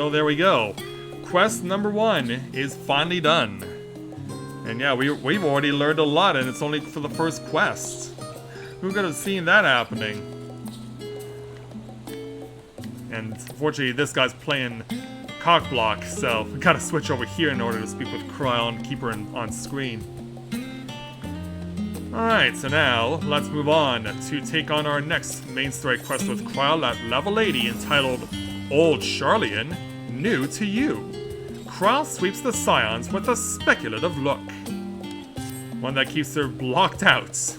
So there we go. Quest number 1 is finally done. And yeah, we've already learned a lot, and it's only for the first quest. Who could have seen that happening? And unfortunately, this guy's playing cockblock, so we gotta switch over here in order to speak with Kryl and keep her on screen. Alright, so now let's move on to take on our next main story quest with Kryl at level 80, entitled Old Sharlayan, New to You. Kryl sweeps the Scions with a speculative look. One that keeps her blocked out.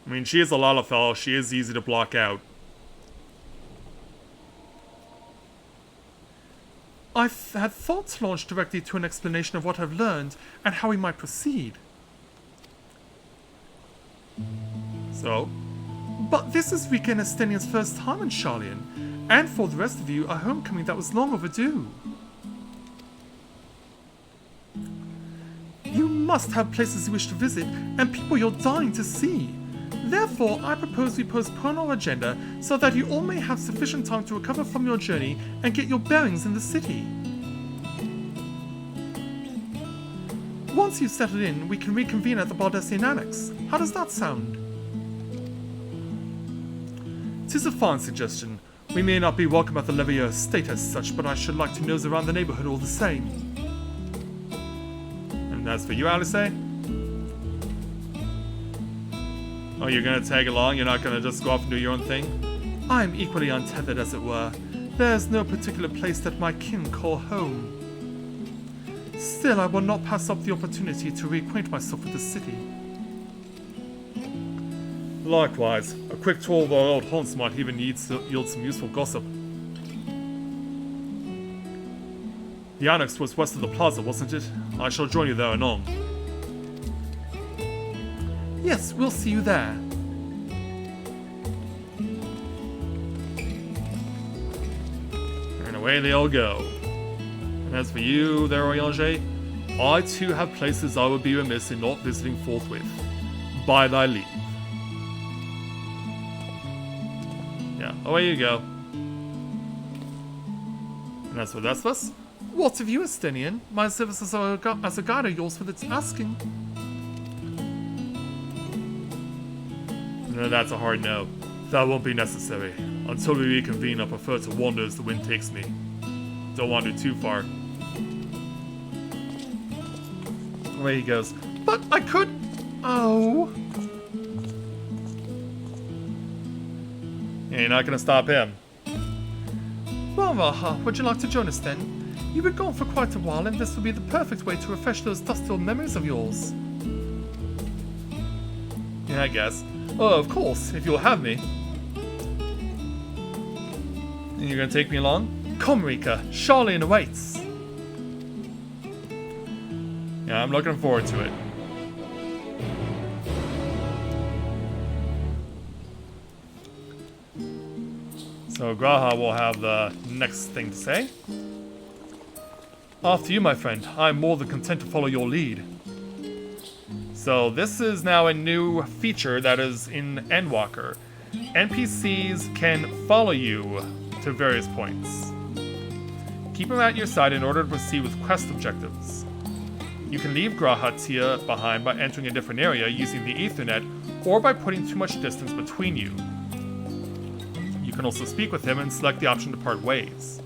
I mean, she is a Lalafell, she is easy to block out. I had thought to launch directly to an explanation of what I've learned and how we might proceed. So? But this is Rika and Estenian's first time in Sharlayan, and for the rest of you, a homecoming that was long overdue. You must have places you wish to visit, and people you're dying to see. Therefore, I propose we postpone our agenda so that you all may have sufficient time to recover from your journey and get your bearings in the city. Once you've settled in, we can reconvene at the Baldessian Annex. How does that sound? 'Tis a fine suggestion. We may not be welcome at the Levier estate as such, but I should like to nose around the neighborhood all the same. And as for you, Alice? Oh, you're gonna tag along? You're not gonna just go off and do your own thing? I am equally untethered, as it were. There is no particular place that my kin call home. Still, I will not pass up the opportunity to reacquaint myself with the city. Likewise, a quick tour of our old haunts might even yield some useful gossip. The annex was west of the plaza, wasn't it? I shall join you there anon. Yes, we'll see you there. And away they all go. And as for you, there, Orianger, I too have places I would be remiss in not visiting forthwith. By thy leave. Yeah, away you go. And as for Thespis, what of you, Estenian? My service as a guide are yours for its asking. No, that's a hard no. That won't be necessary. Until we reconvene, I prefer to wander as the wind takes me. Don't wander too far. Away he goes. But I could... Oh... Yeah, you're not gonna stop him. Well, Raha, would you like to join us then? You've been gone for quite a while, and this would be the perfect way to refresh those dust-filled memories of yours. Yeah, I guess. Oh, of course, if you'll have me. And you're gonna take me along? Come, Rika, Sharlayan awaits. Yeah, I'm looking forward to it. So Graha will have the next thing to say. After you, my friend. I'm more than content to follow your lead. So this is now a new feature that is in Endwalker. NPCs can follow you to various points. Keep them at your side in order to proceed with quest objectives. You can leave Grahatia behind by entering a different area using the Ethernet or by putting too much distance between you. You can also speak with him and select the option to part ways.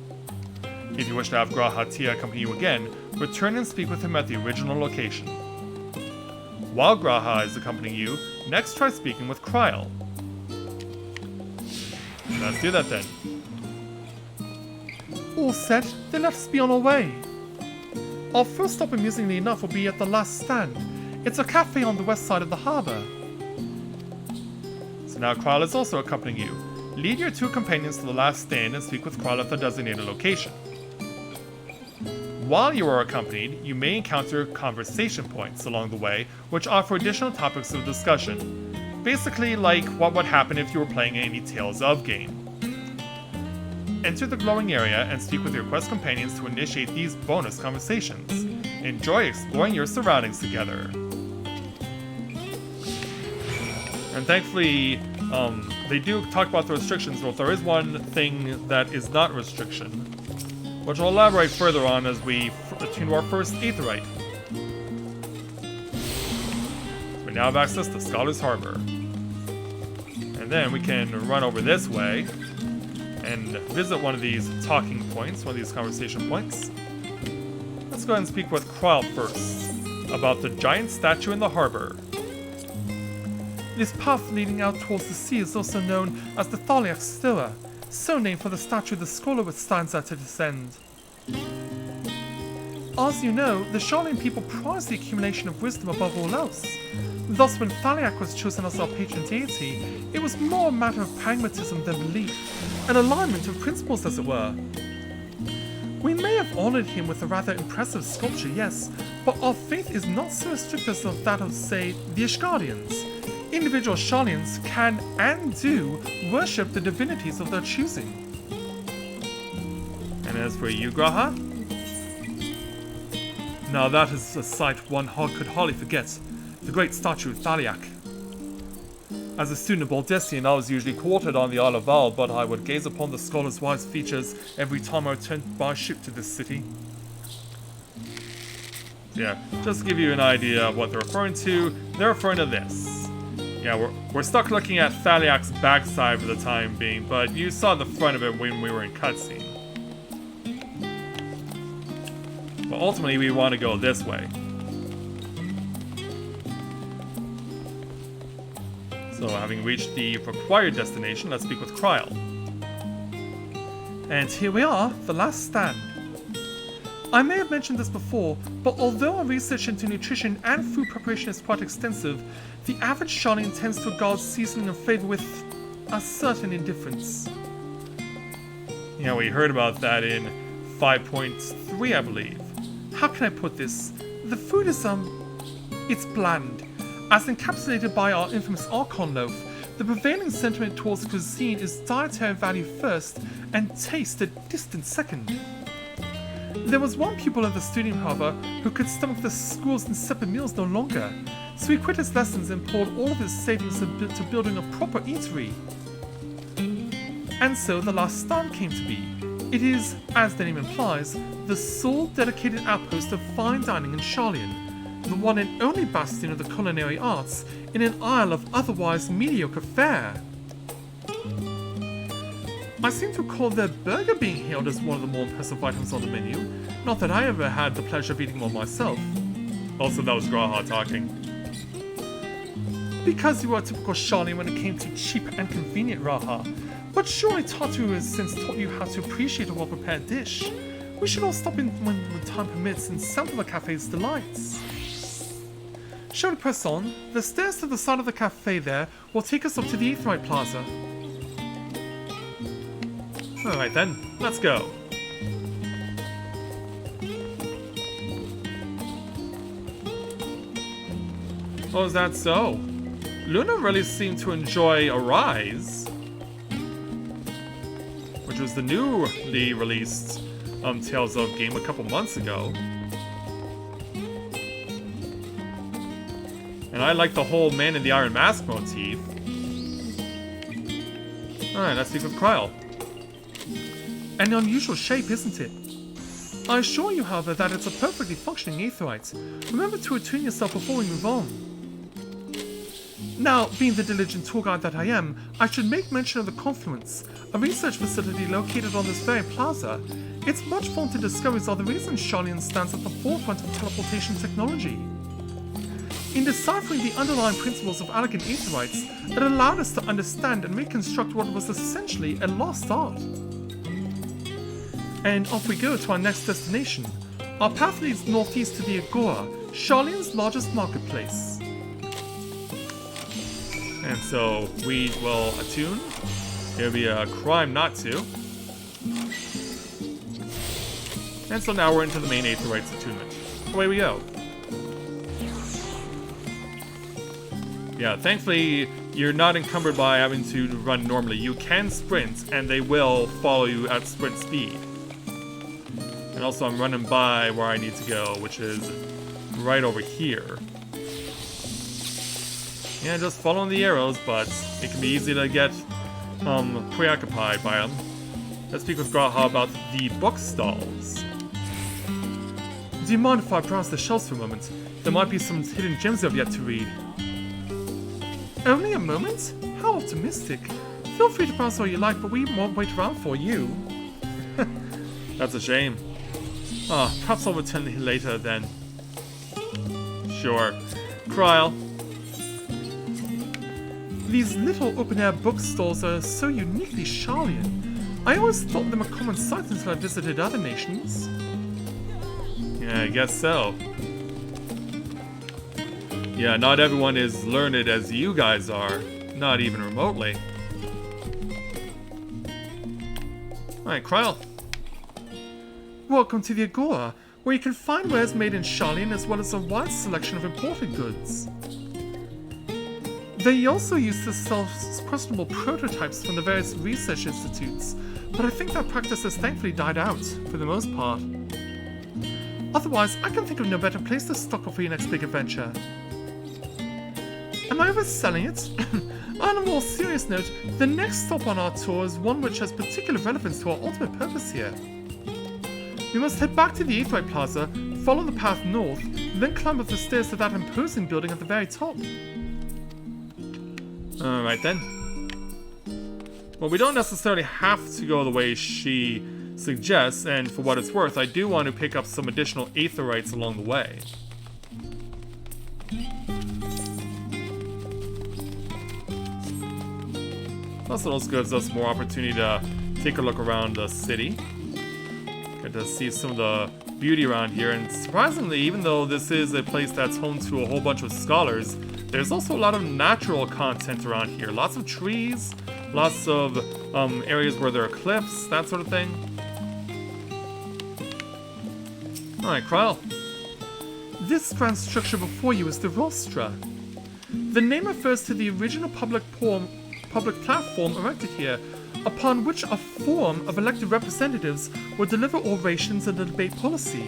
If you wish to have Grahatia accompany you again, return and speak with him at the original location. While Graha is accompanying you, next try speaking with Kryl. Let's do that then. All set, then let us be on our way. Our first stop, amusingly enough, will be at the last stand. It's a cafe on the west side of the harbour. So now Kryl is also accompanying you. Lead your two companions to the last stand and speak with Kryl at the designated location. While you are accompanied, you may encounter conversation points along the way, which offer additional topics of discussion. Basically like what would happen if you were playing any Tales of game. Enter the glowing area and speak with your quest companions to initiate these bonus conversations. Enjoy exploring your surroundings together. And thankfully, they do talk about the restrictions, but there is one thing that is not a restriction, which I'll elaborate further on as we attune to our first Aetheryte. So we now have access to Scholar's Harbor. And then we can run over this way and visit one of these talking points, one of these conversation points. Let's go ahead and speak with Krile first, about the giant statue in the harbor. This path leading out towards the sea is also known as the Thaliak Stoa, so named for the statue the scholar stands at its end. As you know, the Sharlayan people prize the accumulation of wisdom above all else. Thus, when Thaliak was chosen as our patron deity, it was more a matter of pragmatism than belief, an alignment of principles, as it were. We may have honored him with a rather impressive sculpture, yes, but our faith is not so strict as that of, say, the Ishgardians. Individual Sharlayans can and do worship the divinities of their choosing. And as for you, Graha? Now that is a sight one could hardly forget. The great statue of Thaliak. As a student of Baldessian, I was usually quartered on the Isle of Val, but I would gaze upon the scholar's wise features every time I returned by ship to this city. Yeah, just to give you an idea of what they're referring to, they're referring to this. Yeah, we're stuck looking at Thaliak's backside for the time being, but you saw the front of it when we were in cutscene. But ultimately, we want to go this way. So, having reached the required destination, let's speak with Krile. And here we are, the last stand. I may have mentioned this before, but although our research into nutrition and food preparation is quite extensive, the average Sharlayan tends to regard seasoning and flavor with a certain indifference. Yeah, we heard about that in 5.3, I believe. How can I put this? The food is, it's bland. As encapsulated by our infamous Archon loaf, the prevailing sentiment towards cuisine is dietary value first and taste a distant second. There was one pupil of the studium, however, who could stomach the schools and separate meals no longer, so he quit his lessons and poured all of his savings into building a proper eatery. And so the last stand came to be. It is, as the name implies, the sole dedicated outpost of fine dining in Sharlayan, the one and only bastion of the culinary arts in an isle of otherwise mediocre fare. I seem to recall their burger being hailed as one of the more impressive items on the menu, not that I ever had the pleasure of eating one myself. Also, that was Graha talking. Because you are a typical Sharlayan when it came to cheap and convenient, Raha. But surely Tatu has since taught you how to appreciate a well-prepared dish. We should all stop in when time permits and sample the cafe's delights. Shall we press on? The stairs to the side of the cafe there will take us up to the Aetheryte Plaza. Alright then, let's go. Oh, is that so? Luna really seemed to enjoy Arise, which was the newly released Tales of game a couple months ago. And I like the whole Man in the Iron Mask motif. Alright, let's speak with Krile. An unusual shape, isn't it? I assure you, however, that it's a perfectly functioning Aetheryte. Remember to attune yourself before we move on. Now, being the diligent tour guide that I am, I should make mention of the Confluence, a research facility located on this very plaza. Its much vaunted discoveries are the reason Sharlayan stands at the forefront of teleportation technology. In deciphering the underlying principles of elegant Aetherites, it allowed us to understand and reconstruct what was essentially a lost art. And off we go to our next destination. Our path leads northeast to the Agora, Sharlayan's largest marketplace. And so we will attune. It would be a crime not to. And so now we're into the main Aetherites attunement. Away we go. Yeah, thankfully you're not encumbered by having to run normally. You can sprint, and they will follow you at sprint speed. And also I'm running by where I need to go, which is right over here. Yeah, just following the arrows, but it can be easy to get preoccupied by them. Let's speak with Graha about the bookstalls. Do you mind if I browse the shelves for a moment? There might be some hidden gems I've yet to read. Only a moment? How optimistic. Feel free to browse all you like, but we won't wait around for you. That's a shame. Ah, perhaps I'll return later then. Sure. Kryl. These little open-air bookstores are so uniquely Sharlayan. I always thought them a common sight until I visited other nations. Yeah, I guess so. Yeah, not everyone is learned as you guys are. Not even remotely. Alright, Kryl. Welcome to the Agora, where you can find wares made in Sharlayan as well as a wide selection of imported goods. They also used to sell questionable prototypes from the various research institutes, but I think that practice has thankfully died out, for the most part. Otherwise, I can think of no better place to stock up for your next big adventure. Am I overselling it? On a more serious note, the next stop on our tour is one which has particular relevance to our ultimate purpose here. We must head back to the Aethway Plaza, follow the path north, then climb up the stairs to that imposing building at the very top. Alright then. Well, we don't necessarily have to go the way she suggests, and for what it's worth, I do want to pick up some additional aetherites along the way. Plus, it also gives us more opportunity to take a look around the city. Get to see some of the beauty around here, and surprisingly, even though this is a place that's home to a whole bunch of scholars, there's also a lot of natural content around here. Lots of trees, lots of areas where there are cliffs, that sort of thing. Alright, Kryl. This grand structure before you is the Rostra. The name refers to the original public platform erected here, upon which a forum of elected representatives would deliver orations and debate policy.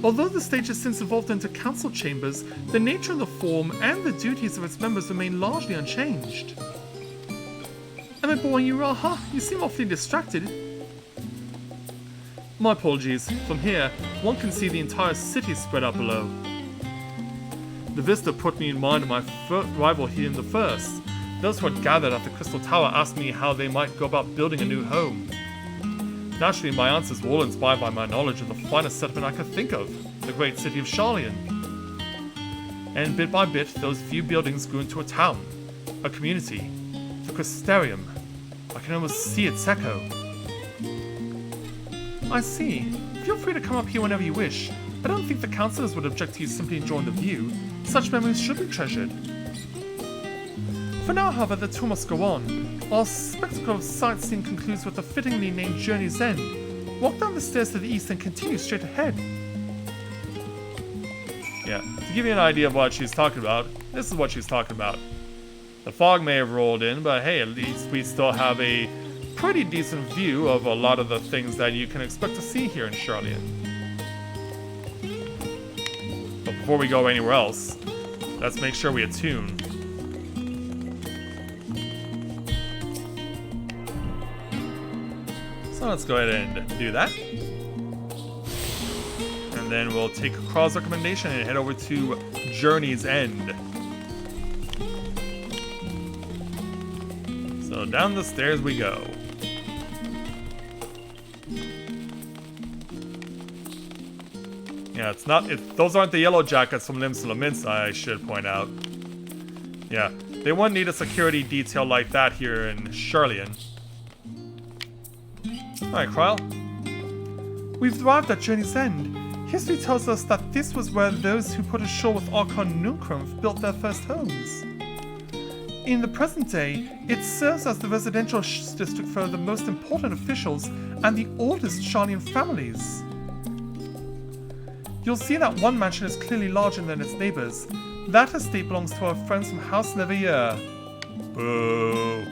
Although the stage has since evolved into council chambers, the nature of the forum and the duties of its members remain largely unchanged. Am I boring you, Raha? You seem awfully distracted. My apologies. From here, one can see the entire city spread out below. The vista put me in mind of my rival here in the first. Those who had gathered at the Crystal Tower asked me how they might go about building a new home. Naturally, my answers were all inspired by my knowledge of the finest settlement I could think of, the great city of Sharlayan. And bit by bit, those few buildings grew into a town, a community, the Crystarium. I can almost see its echo. I see. Feel free to come up here whenever you wish. I don't think the councillors would object to you simply enjoying the view. Such memories should be treasured. For now, however, the tour must go on. Our spectacle of sightseeing concludes with a fittingly named Journey's End. Walk down the stairs to the east and continue straight ahead. Yeah, to give you an idea of what she's talking about, this is what she's talking about. The fog may have rolled in, but hey, at least we still have a pretty decent view of a lot of the things that you can expect to see here in Sharlayan. But before we go anywhere else, let's make sure we attune. So let's go ahead and do that. And then we'll take Kryl's recommendation and head over to Journey's End. So down the stairs we go. Yeah, those aren't the yellow jackets from Limbs to Laments, I should point out. Yeah, they wouldn't need a security detail like that here in Sharlayan. Alright, Kryl. We've arrived at Journey's End. History tells us that this was where those who put ashore with Archon Nunkrumph built their first homes. In the present day, it serves as the residential district for the most important officials and the oldest Sharlayan families. You'll see that one mansion is clearly larger than its neighbors. That estate belongs to our friends from House Neveilleur. Boo.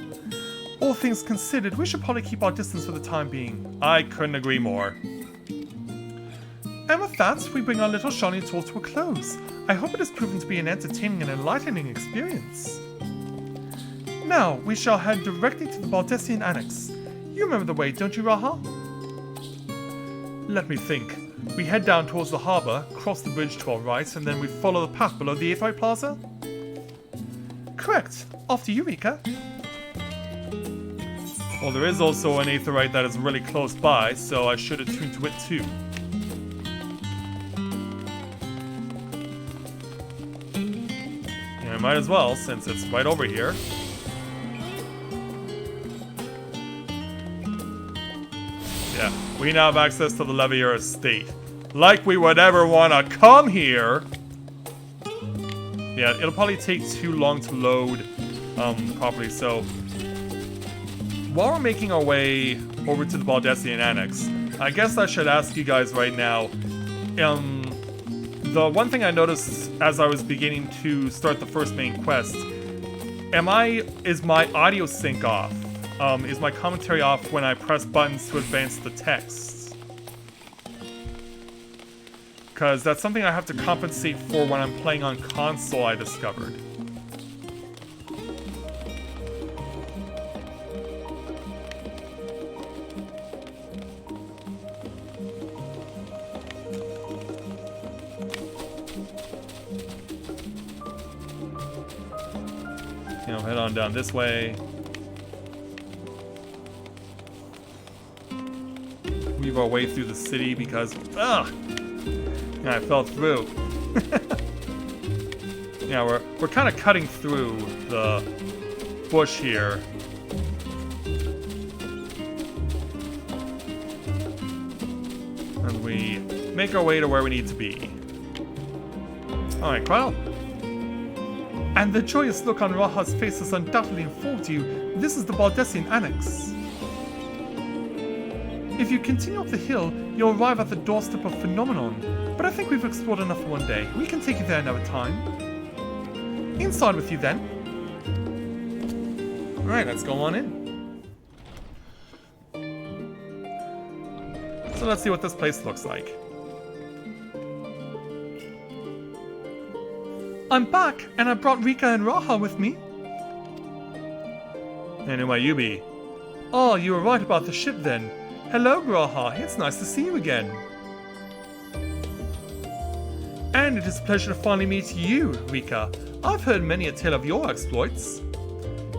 All things considered, we should probably keep our distance for the time being. I couldn't agree more. And with with that, we bring our little Sharlayan tour to a close. I hope it has proven to be an entertaining and enlightening experience. Now, we shall head directly to the Baldessian Annex. You remember the way, don't you, Raha? Let me think. We head down towards the harbour, cross the bridge to our right, and then we follow the path below the Aetheryte Plaza? Correct. After you, Rika. Well, there is also an Aetheryte that is really close by, so I should attune to it too. And I might as well, since it's right over here. Yeah, we now have access to the Levier estate. Like we would ever want to come here! Yeah, it'll probably take too long to load properly, so... While we're making our way over to the Baldessian Annex, I guess I should ask you guys right now, the one thing I noticed as I was beginning to start the first main quest, is my audio sync off? Is my commentary off when I press buttons to advance the text? Because that's something I have to compensate for when I'm playing on console, I discovered. Head on down this way. Weave our way through the city because, I fell through. Yeah, we're kind of cutting through the bush here. And we make our way to where we need to be. Alright, well. And the joyous look on Raha's face has undoubtedly informed you this is the Baldessian Annex. If you continue up the hill, you'll arrive at the doorstep of Phenomenon, but I think we've explored enough for one day. We can take you there another time. Inside with you then. Alright, let's go on in. So let's see what this place looks like. I'm back, and I brought Rika and Raha with me. And who might you be? Oh, you were right about the ship then. Hello, Raha. It's nice to see you again. And it is a pleasure to finally meet you, Rika. I've heard many a tale of your exploits.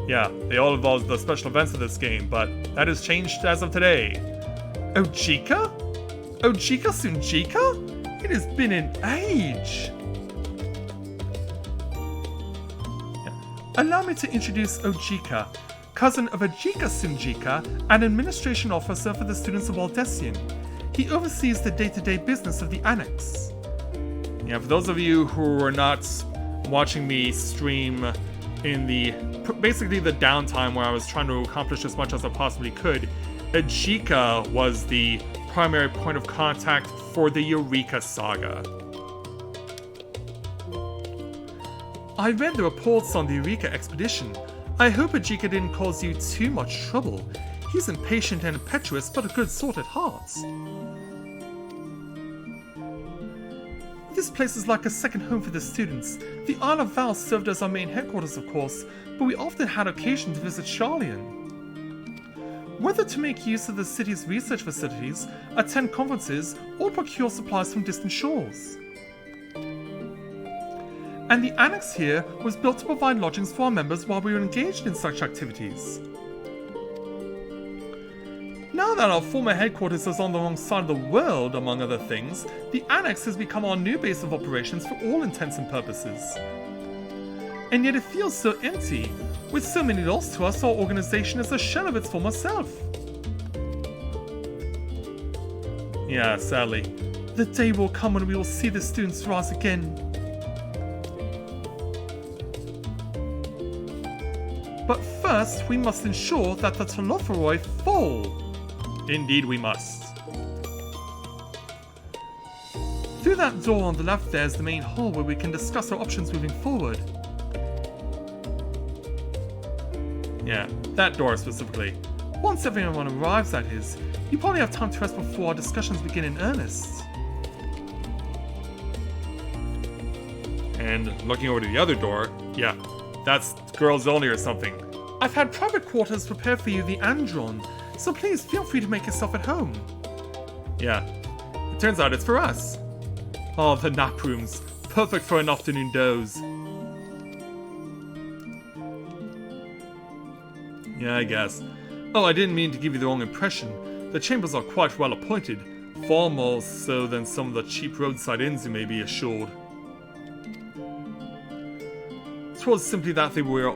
Yeah, they all involve the special events of this game, but that has changed as of today. Ojika? Ojika Sunjika? It has been an age. Allow me to introduce Ojika, cousin of Ojika Sunjika, an administration officer for the students of Baldessian. He oversees the day-to-day business of the Annex. Yeah, for those of you who are not watching me stream in basically the downtime where I was trying to accomplish as much as I possibly could, Ojika was the primary point of contact for the Eureka Saga. I read the reports on the Eureka expedition. I hope Ojika didn't cause you too much trouble. He's impatient and impetuous, but a good sort at heart. This place is like a second home for the students. The Isle of Val served as our main headquarters, of course, but we often had occasion to visit Sharlayan. Whether to make use of the city's research facilities, attend conferences, or procure supplies from distant shores. And the annex here was built to provide lodgings for our members while we were engaged in such activities. Now that our former headquarters is on the wrong side of the world, among other things, the annex has become our new base of operations for all intents and purposes. And yet it feels so empty. With so many lost to us, our organization is a shell of its former self. Yeah, sadly. The day will come when we will see the students rise again. But first, we must ensure that the Telophoroi fall. Indeed we must. Through that door on the left there is the main hall where we can discuss our options moving forward. Yeah, that door specifically. Once everyone arrives, that is. You probably have time to rest before our discussions begin in earnest. And looking over to the other door, yeah, that's girls only or something. I've had private quarters prepared for you, the Andron, so please feel free to make yourself at home. Yeah, it turns out it's for us. Oh, the nap rooms. Perfect for an afternoon doze. Yeah, I guess. Oh, I didn't mean to give you the wrong impression. The chambers are quite well appointed, far more so than some of the cheap roadside inns, you may be assured. 'Twas simply that we were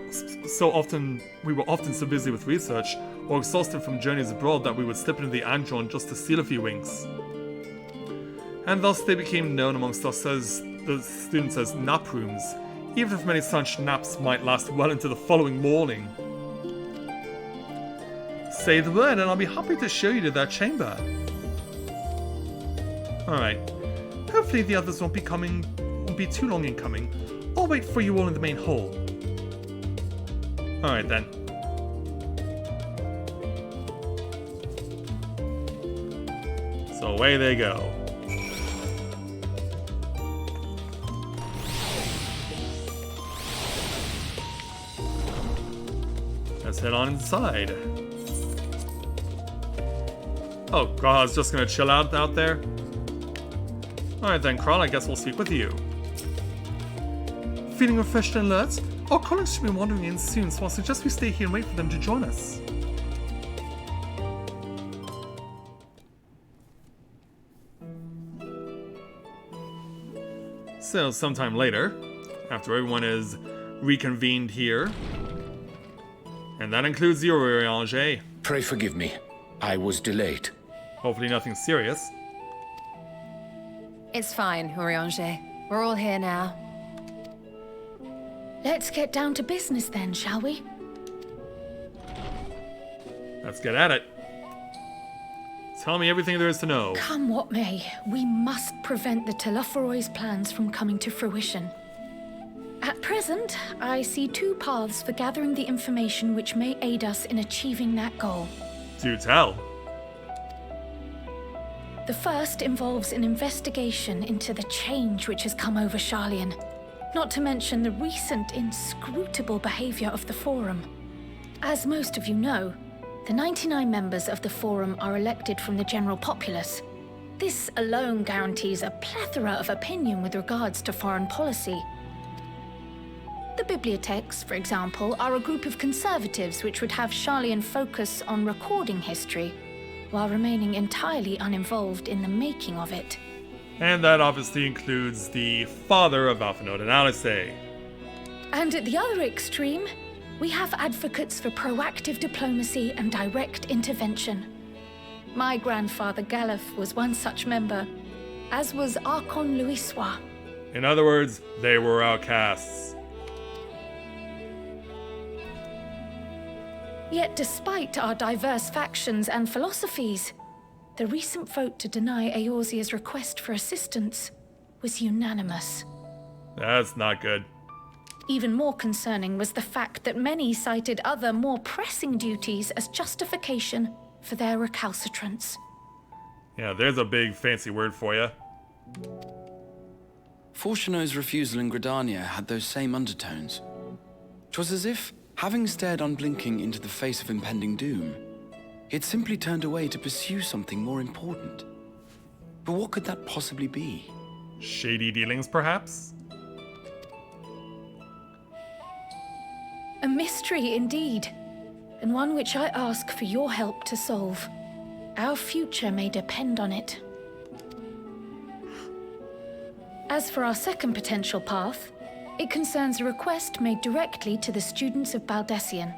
often so busy with research, or exhausted from journeys abroad, that we would slip into the Andron just to steal a few winks. And thus they became known amongst us as the students as nap rooms, even if many such naps might last well into the following morning. Say the word and I'll be happy to show you to that chamber. Alright. Hopefully the others won't be too long in coming. I'll wait for you all in the main hall. Alright then. So away they go. Let's head on inside. Oh god, I was just gonna chill out there? Alright then, Kral, I guess we'll speak with you. Feeling refreshed and alert? Our colleagues should be wandering in soon, so I'll suggest we stay here and wait for them to join us. So, sometime later, after everyone is reconvened here, and that includes you, Oriange. Pray forgive me. I was delayed. Hopefully nothing serious. It's fine, Oriange. We're all here now. Let's get down to business then, shall we? Let's get at it. Tell me everything there is to know. Come what may, we must prevent the Telophoroid's plans from coming to fruition. At present, I see two paths for gathering the information which may aid us in achieving that goal. Do tell. The first involves an investigation into the change which has come over Sharlayan, not to mention the recent inscrutable behavior of the Forum. As most of you know, the 99 members of the Forum are elected from the general populace. This alone guarantees a plethora of opinion with regards to foreign policy. The bibliotheques, for example, are a group of conservatives which would have Sharlayan focus on recording history, while remaining entirely uninvolved in the making of it. And that obviously includes the father of Alphanode and Alice. And at the other extreme, we have advocates for proactive diplomacy and direct intervention. My grandfather Galef was one such member, as was Archon Louisois. In other words, they were outcasts. Yet despite our diverse factions and philosophies, the recent vote to deny Eorzea's request for assistance was unanimous. That's not good. Even more concerning was the fact that many cited other, more pressing duties as justification for their recalcitrance. Yeah, there's a big fancy word for you. Fortuno's refusal in Gridania had those same undertones. 'Twas as if, having stared unblinking into the face of impending doom, he had simply turned away to pursue something more important. But what could that possibly be? Shady dealings, perhaps? A mystery indeed, and one which I ask for your help to solve. Our future may depend on it. As for our second potential path, it concerns a request made directly to the students of Baldessian.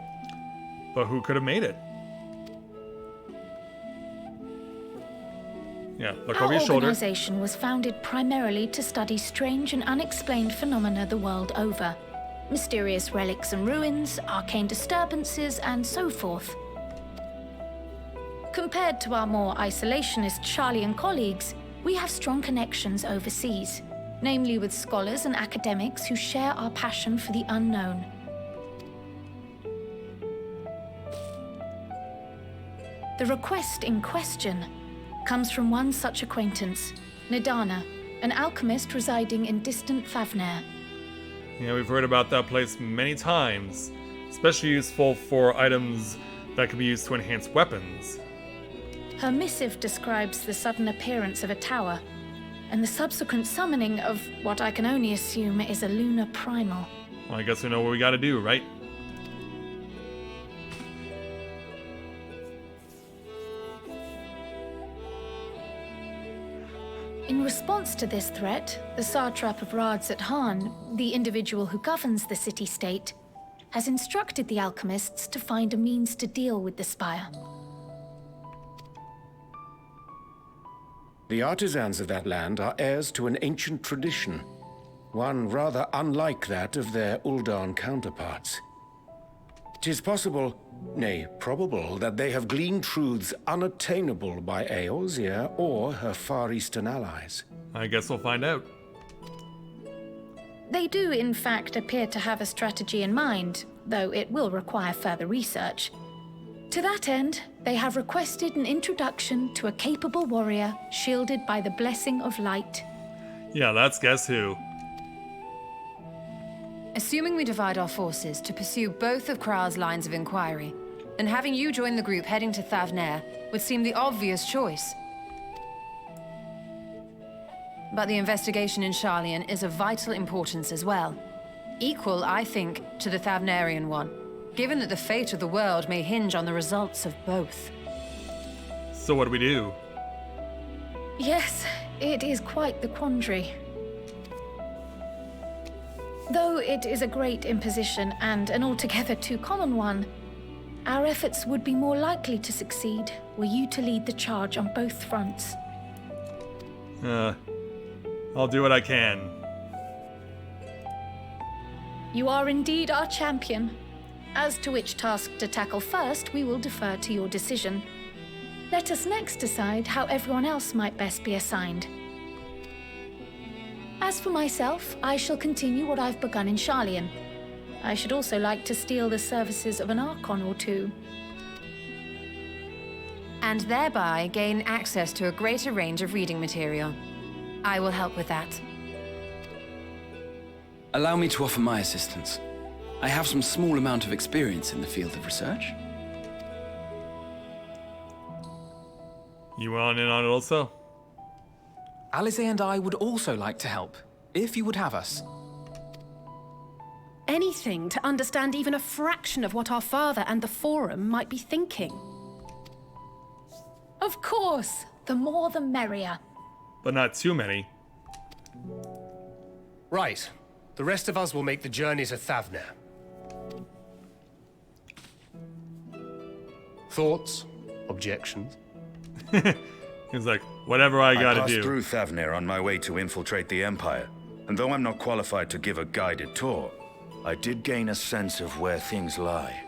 But who could have made it? Yeah, look Our over your shoulder. organization was founded primarily to study strange and unexplained phenomena the world over. Mysterious relics and ruins, arcane disturbances, and so forth. Compared to our more isolationist Sharlayan colleagues, we have strong connections overseas, namely with scholars and academics who share our passion for the unknown. The request in question comes from one such acquaintance, Nidana, an alchemist residing in distant Favner. Yeah, we've heard about that place many times. Especially useful for items that can be used to enhance weapons. Her missive describes the sudden appearance of a tower, and the subsequent summoning of what I can only assume is a lunar primal. Well, I guess we know what we gotta do, right? In response to this threat, the satrap of Radzat-Han, the individual who governs the city-state, has instructed the alchemists to find a means to deal with the spire. The artisans of that land are heirs to an ancient tradition, one rather unlike that of their Uldan counterparts. 'Tis possible, nay, probable, that they have gleaned truths unattainable by Eorzea or her Far Eastern allies. I guess we'll find out. They do, in fact, appear to have a strategy in mind, though it will require further research. To that end, they have requested an introduction to a capable warrior shielded by the blessing of light. Yeah, let's guess who. Assuming we divide our forces to pursue both of Kral's lines of inquiry, then having you join the group heading to Thavnair would seem the obvious choice. But the investigation in Sharlayan is of vital importance as well. Equal, I think, to the Thavnairian one, given that the fate of the world may hinge on the results of both. So what do we do? Yes, it is quite the quandary. Though it is a great imposition and an altogether too common one, our efforts would be more likely to succeed were you to lead the charge on both fronts. I'll do what I can. You are indeed our champion. As to which task to tackle first, we will defer to your decision. Let us next decide how everyone else might best be assigned. As for myself, I shall continue what I've begun in Sharlayan. I should also like to steal the services of an Archon or two. And thereby gain access to a greater range of reading material. I will help with that. Allow me to offer my assistance. I have some small amount of experience in the field of research. You want in on it also? Alize and I would also like to help, if you would have us. Anything to understand even a fraction of what our father and the Forum might be thinking. Of course, the more the merrier. But not too many. Right. The rest of us will make the journey to Thavnair. Thoughts? Objections? He's like, whatever I gotta passed do. through Thavnair on my way to infiltrate the Empire, and though I'm not qualified to give a guided tour, I did gain a sense of where things lie.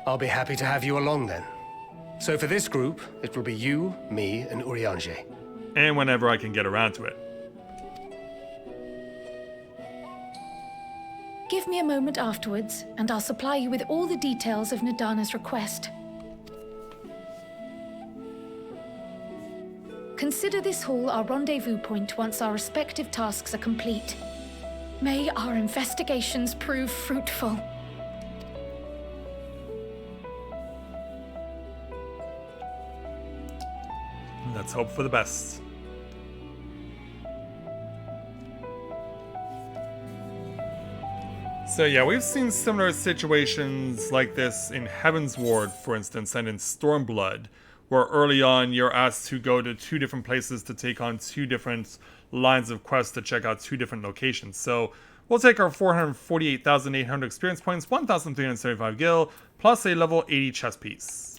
I'll be happy to have you along then. So for this group, it will be you, me, and Urianger. And whenever I can get around to it. Give me a moment afterwards, and I'll supply you with all the details of Nadana's request. Consider this hall our rendezvous point once our respective tasks are complete. May our investigations prove fruitful. Let's hope for the best. So yeah, we've seen similar situations like this in Heavensward, for instance, and in Stormblood, where early on you're asked to go to two different places to take on two different lines of quests to check out two different locations. So we'll take our 448,800 experience points, 1,375 gil, plus a level 80 chess piece.